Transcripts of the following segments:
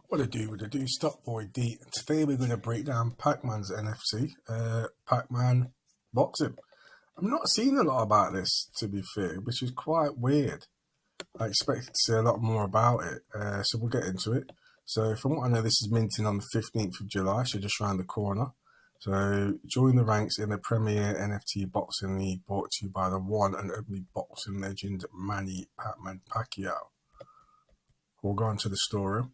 What to do, Stop Boy D. And today we're going to break down Pac-Man's NFT, Pac-Man boxing. I'm not seeing a lot about this, to be fair, which is quite weird. I expected to see a lot more about it, so we'll get into it. So from what I know, this is minting on the 15th of July, so just around the corner. So join the ranks in the premier NFT boxing league brought to you by the one and only boxing legend Manny Pacquiao. We'll go on to the story.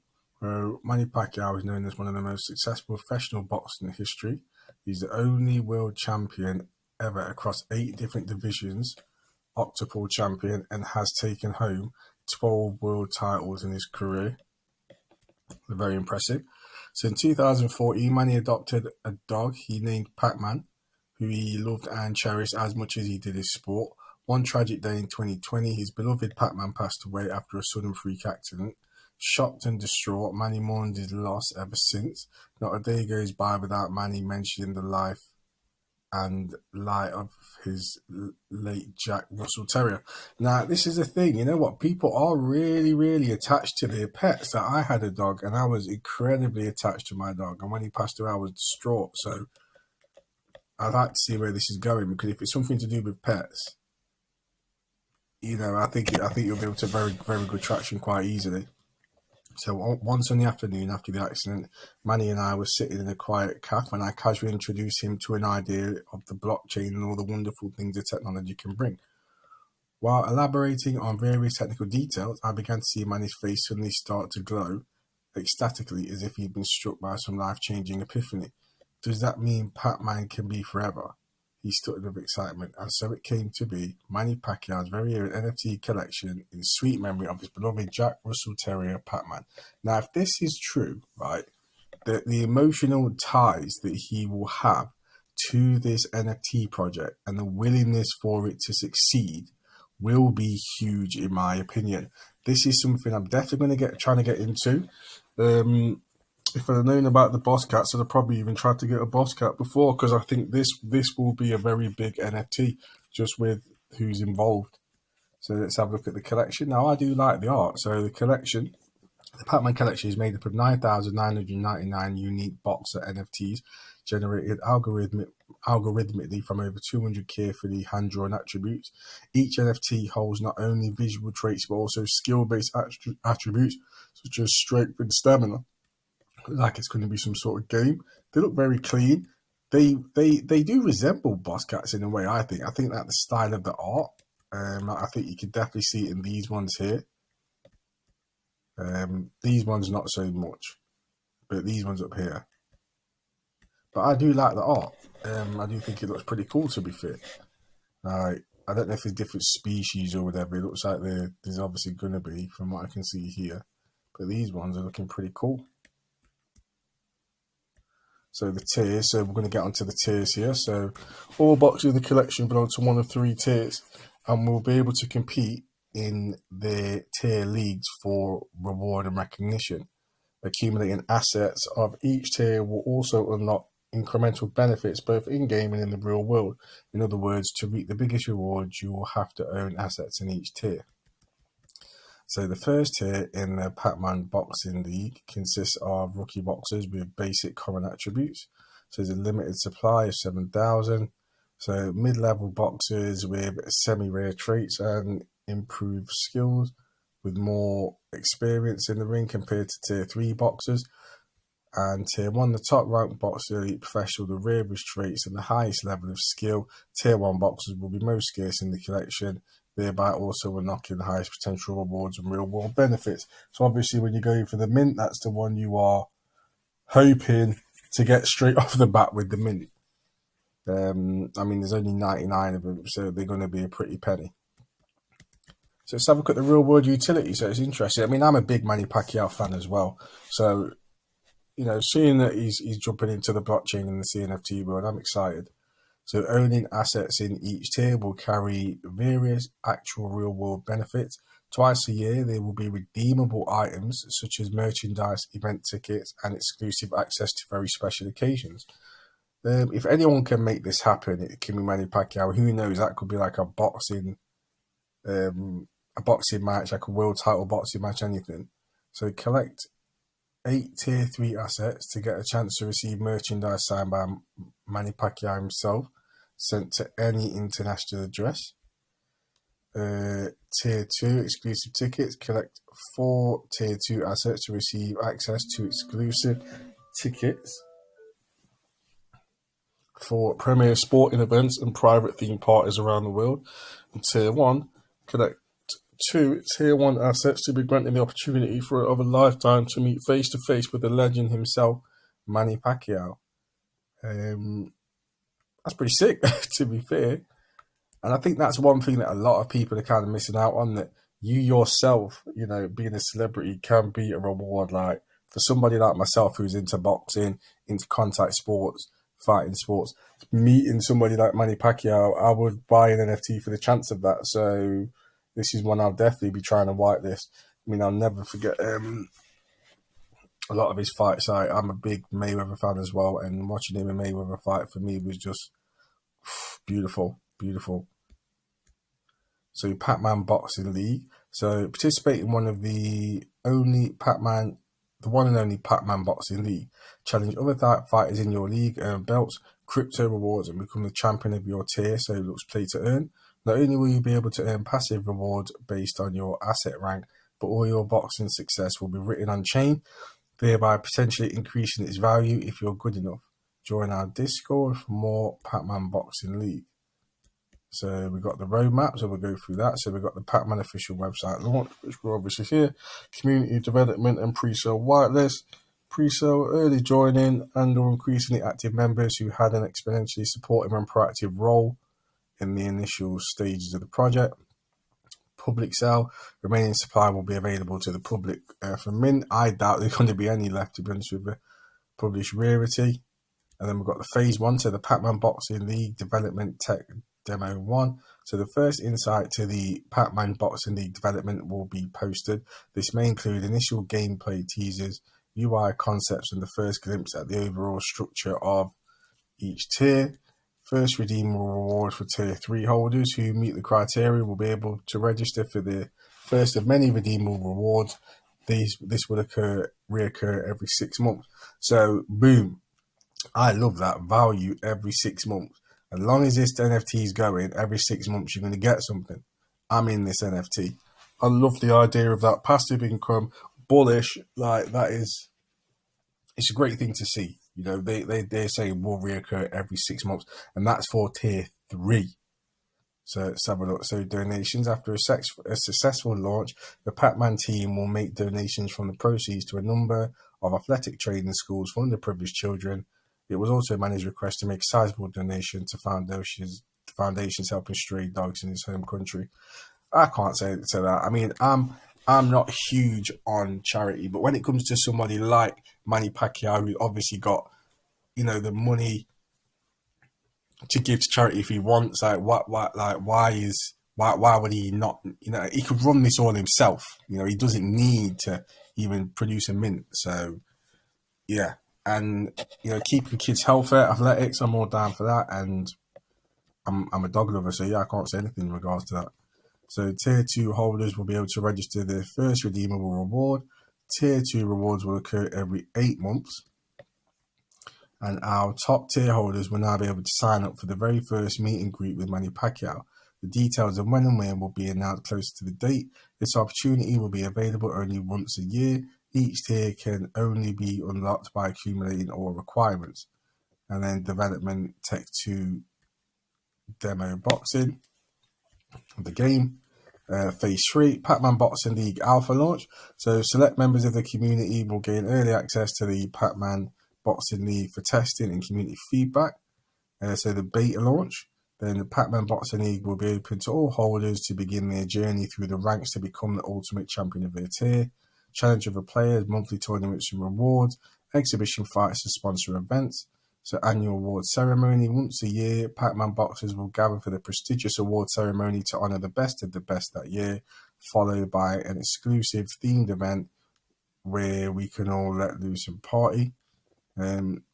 Manny Pacquiao is known as one of the most successful professional boxers in history. He's the only world champion ever across 8 different divisions, octuple champion, and has taken home 12 world titles in his career. They're very impressive. So in 2014, Manny adopted a dog he named Pac-Man, who he loved and cherished as much as he did his sport. One tragic day in 2020, his beloved Pac-Man passed away after a sudden freak accident. Shocked and distraught, Manny mourned his loss ever since. Not a day goes by without Manny mentioning the life and light of his late Jack Russell Terrier. Now, this is the thing, you know what? People are really attached to their pets. That I had a dog and I was incredibly attached to my dog. And when he passed away, I was distraught. So I'd like to see where this is going, because if it's something to do with pets, you know, I think you'll be able to very good traction quite easily. So once in the afternoon after the accident, Manny and I were sitting in a quiet cafe and I casually introduced him to an idea of the blockchain and all the wonderful things that technology can bring. While elaborating on various technical details, I began to see Manny's face suddenly start to glow ecstatically, as if he'd been struck by some life-changing epiphany. Does that mean Pac-Man can be forever? He stuttered with excitement, and so it came to be. Manny Pacquiao's very own NFT collection in sweet memory of his beloved Jack Russell Terrier Pac-Man. Now, if this is true, right, the emotional ties that he will have to this NFT project and the willingness for it to succeed will be huge, in my opinion. This is something I'm definitely going to trying to get into. If I'd known about the boss cats, I'd have probably even tried to get a boss cat before, because I think this will be a very big NFT just with who's involved. So let's have a look at the collection. Now, I do like the art. So the collection, the Pac-Man collection, is made up of 9,999 unique boxer NFTs generated algorithmically from over 200 carefully hand-drawn attributes. Each NFT holds not only visual traits but also skill-based attributes such as strength and stamina. Like it's going to be some sort of game. They look very clean. They do resemble boss cats in a way. I think that the style of the art. I think you can definitely see it in these ones here. These ones not so much, but these ones up here. But I do like the art. I do think it looks pretty cool, to be fair. I don't know if it's different species or whatever. It looks like there's obviously going to be, from what I can see here. But these ones are looking pretty cool. So the tiers, so we're going to get onto the tiers here. So all boxes of the collection belong to one of 3 tiers, and we'll be able to compete in the tier leagues for reward and recognition. Accumulating assets of each tier will also unlock incremental benefits both in-game and in the real world. In other words, to reap the biggest rewards, you will have to own assets in each tier. So the first tier in the Pac-Man Boxing League consists of rookie boxers with basic common attributes. So there's a limited supply of 7,000. So mid-level boxers with semi-rare traits and improved skills with more experience in the ring compared to tier 3 boxers. And tier 1, the top ranked boxer, elite professional, the rarest traits and the highest level of skill. Tier 1 boxers will be most scarce in the collection, thereby also unlocking the highest potential rewards and real world benefits. So obviously when you're going for the mint, that's the one you are hoping to get straight off the bat with the mint. I mean, there's only 99 of them, so they're going to be a pretty penny. So let's have a look at the real world utility. So it's interesting. I mean, I'm a big Manny Pacquiao fan as well. So, you know, seeing that he's jumping into the blockchain and the Cnft world, I'm excited. So owning assets in each tier will carry various actual real-world benefits. Twice a year, there will be redeemable items such as merchandise, event tickets, and exclusive access to very special occasions. If anyone can make this happen, it can be Manny Pacquiao. Who knows? That could be like a boxing match, like a world title boxing match, anything. So collect 8 tier 3 assets to get a chance to receive merchandise signed by Manny Pacquiao himself, sent to any international address. Tier 2 exclusive tickets. Collect 4 tier 2 assets to receive access to exclusive tickets for premier sporting events and private theme parties around the world. And tier 1, collect 2 tier 1 assets to be granted the opportunity for of a lifetime to meet face to face with the legend himself, Manny Pacquiao. That's pretty sick, to be fair. And I think that's one thing that a lot of people are kind of missing out on, that you yourself, you know, being a celebrity can be a reward. Like for somebody like myself who's into boxing, into contact sports, fighting sports, meeting somebody like Manny Pacquiao, I would buy an NFT for the chance of that. So this is one I'll definitely be trying to whitelist. I mean, I'll never forget a lot of his fights. I'm a big Mayweather fan as well, and watching him in Mayweather fight for me was just beautiful, beautiful. So Pac-Man Boxing League. So participate in one of the one and only Pac-Man Boxing League. Challenge other fighters in your league, earn belts, crypto rewards, and become the champion of your tier. So it looks play to earn. Not only will you be able to earn passive rewards based on your asset rank, but all your boxing success will be written on chain, thereby potentially increasing its value if you're good enough. Join our Discord for more Pac-Man Boxing League. So we've got the roadmap, so we'll go through that. So we've got the Pac-Man official website launch, which we're obviously here. Community development and pre-sale whitelist. Pre-sale, early joining and or increasingly active members who had an exponentially supportive and proactive role in the initial stages of the project. Public sale, remaining supply will be available to the public for mint. I doubt there's going to be any left, to be honest with you. Published rarity. And then we've got the phase 1, so the Pac-Man Boxing League Development Tech Demo 1. So the first insight to the Pac-Man Boxing League development will be posted. This may include initial gameplay teasers, UI concepts, and the first glimpse at the overall structure of each tier. First redeemable rewards for tier 3 holders who meet the criteria will be able to register for the first of many redeemable rewards. This will reoccur every 6 months. So boom, I love that value every 6 months. As long as this NFT is going, every 6 months you're going to get something. I'm in this NFT. I love the idea of that passive income. Bullish, like that is, it's a great thing to see. You know, they say will reoccur every 6 months, and that's for tier 3. So let's have a look. So donations. After a successful launch, the Pac-Man team will make donations from the proceeds to a number of athletic training schools for underprivileged children. It was also Manny's request to make a sizable donation to foundations helping stray dogs in his home country. I can't say to that. I mean, I'm not huge on charity, but when it comes to somebody like Manny Pacquiao, who obviously got, you know, the money to give to charity if he wants, why would he not? You know, he could run this all himself. You know, he doesn't need to even produce a mint. So yeah. And, you know, keeping kids healthy, athletics, I'm all down for that. And I'm a dog lover, so yeah, I can't say anything in regards to that. So tier 2 holders will be able to register their first redeemable reward. Tier 2 rewards will occur every 8 months. And our top tier holders will now be able to sign up for the very first meet and greet with Manny Pacquiao. The details of when and where will be announced closer to the date. This opportunity will be available only once a year. Each tier can only be unlocked by accumulating all requirements. And then development Tech 2 demo boxing. The game. Phase 3, Pac-Man Boxing League Alpha launch. So select members of the community will gain early access to the Pac-Man Boxing League for testing and community feedback. So the beta launch. Then the Pac-Man Boxing League will be open to all holders to begin their journey through the ranks to become the ultimate champion of their tier. Challenge other players, monthly tournaments and rewards, exhibition fights and sponsor events. So annual award ceremony. Once a year, Pac-Man boxers will gather for the prestigious award ceremony to honour the best of the best that year, followed by an exclusive themed event where we can all let loose and party.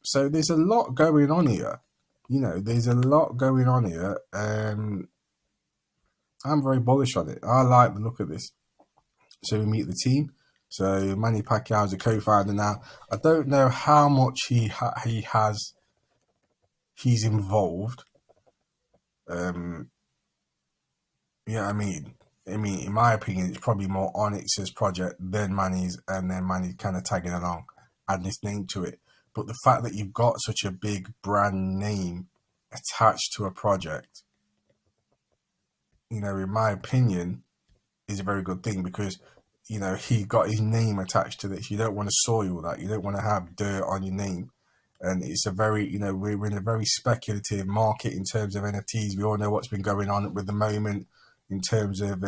So there's a lot going on here. You know, there's a lot going on here. I'm very bullish on it. I like the look of this. So we meet the team. So Manny Pacquiao is a co-founder now. I don't know how much he's involved. Yeah, I mean, in my opinion, it's probably more Onyx's project than Manny's, and then Manny kind of tagging along, adding his name to it. But the fact that you've got such a big brand name attached to a project, in my opinion, is a very good thing, because he got his name attached to this. You don't want to soil that. You don't want to have dirt on your name. And it's a very, we're in a very speculative market in terms of NFTs. We all know what's been going on with the moment in terms of,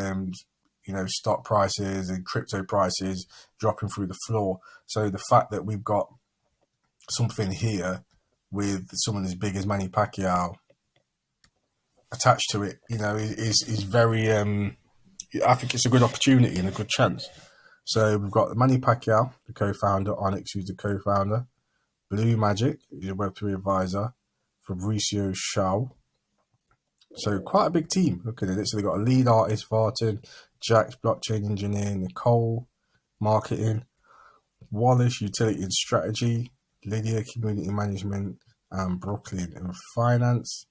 stock prices and crypto prices dropping through the floor. So the fact that we've got something here with someone as big as Manny Pacquiao attached to it, is very, I think it's a good opportunity and a good chance. So we've got Manny Pacquiao, the co-founder, Onyx, who's the co-founder, Blue Magic, who's a Web3 advisor, Fabricio Shaw. So quite a big team. Look at it. So they've got a lead artist, Vartan, Jax, blockchain engineer, Nicole, marketing, Wallace, utility and strategy, Lydia, community management, and Brooklyn in finance.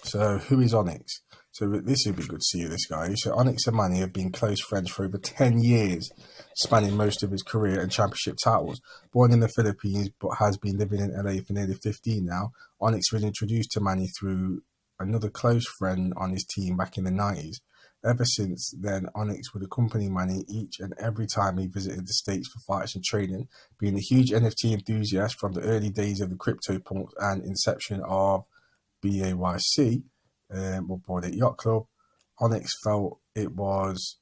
So who is Onyx? So this would be good to see this guy. So Onyx and Manny have been close friends for over 10 years, spanning most of his career and championship titles. Born in the Philippines, but has been living in LA for nearly 15 now, Onyx was introduced to Manny through another close friend on his team back in the 90s. Ever since then, Onyx would accompany Manny each and every time he visited the States for fights and training, being a huge NFT enthusiast from the early days of the CryptoPunks and inception of BAYC, or Bored Ape Yacht Club. Onyx felt it was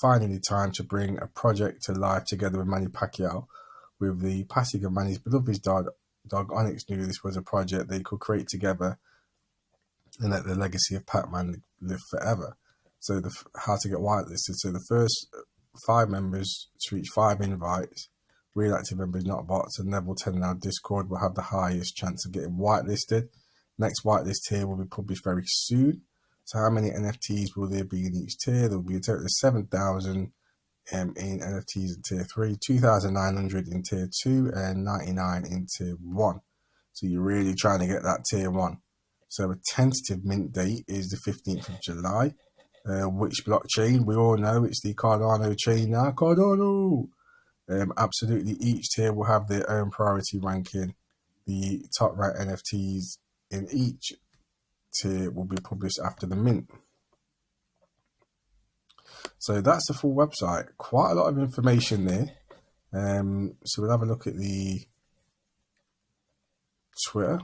finally time to bring a project to life together with Manny Pacquiao. With the passing of Manny's beloved dog, Onyx knew this was a project they could create together and let the legacy of Pac-Man live forever. So how to get whitelisted. So the first 5 members to reach 5 invites, real active members, not bots, and level 10 in our Discord will have the highest chance of getting whitelisted. Next whitelist tier will be published very soon. So how many NFTs will there be in each tier? There will be a total of 7,000 in NFTs in tier 3, 2,900 in tier 2, and 99 in tier 1. So you're really trying to get that tier 1. So a tentative mint date is the 15th of July. Which blockchain? We all know it's the Cardano chain now. Cardano! Absolutely, each tier will have their own priority ranking. The top ranked NFTs in each tier will be published after the mint. So that's the full website. Quite a lot of information there. So we'll have a look at the Twitter.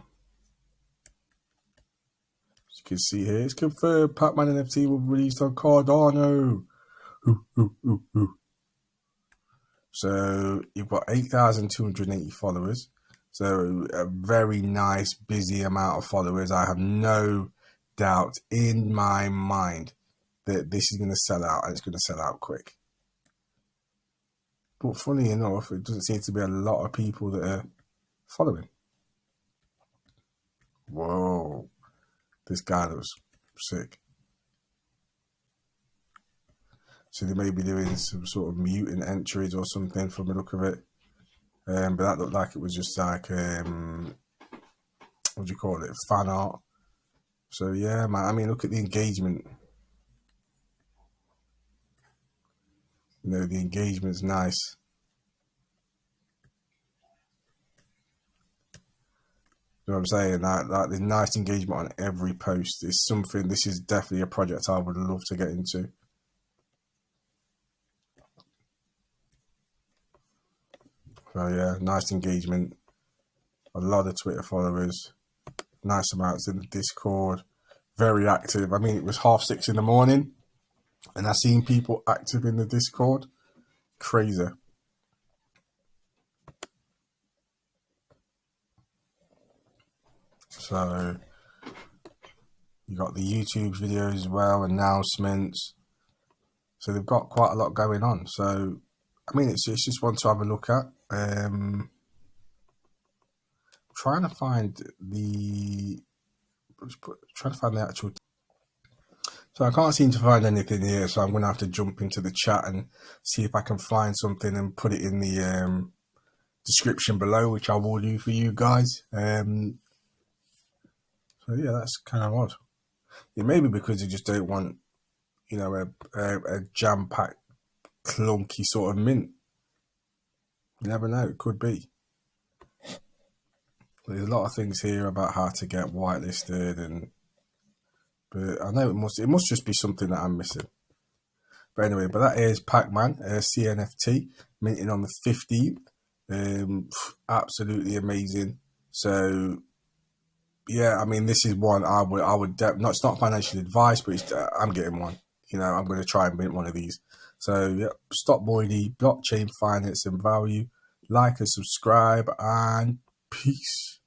As you can see here, it's confirmed Pac-Man NFT will be released on Cardano. So you've got 8,280 followers. So a very nice, busy amount of followers. I have no doubt in my mind that this is going to sell out, and it's going to sell out quick. But funny enough, it doesn't seem to be a lot of people that are following. Whoa, this guy looks sick. So they may be doing some sort of mutant entries or something from the look of it. But that looked like it was just like, what do you call it, fan art. So yeah, man, I mean, look at the engagement. The engagement's nice. You know what I'm saying? Like there's nice engagement on every post. It's something, this is definitely a project I would love to get into. So yeah, nice engagement. A lot of Twitter followers. Nice amounts in the Discord. Very active. I mean, it was 6:30 in the morning, and I seen people active in the Discord. Crazy. So you got the YouTube videos as well, announcements. So they've got quite a lot going on. So I mean, it's just one to have a look at. Trying to find the actual. So I can't seem to find anything here, so I'm going to have to jump into the chat and see if I can find something and put it in the description below, which I will do for you guys. So yeah, that's kind of odd. It may be because they just don't want, you know, a jam-packed, clunky sort of mint. You never know, it could be. There's a lot of things here about how to get whitelisted, but I know it must just be something that I'm missing. But anyway, that is Pac-Man, Cnft, minting on the 15th. Absolutely amazing. So yeah, I mean, this is one I would not. It's not financial advice, but I'm getting one. You know, I'm going to try and mint one of these. So yeah, stop Boydie, blockchain finance and value. Like and subscribe, and peace.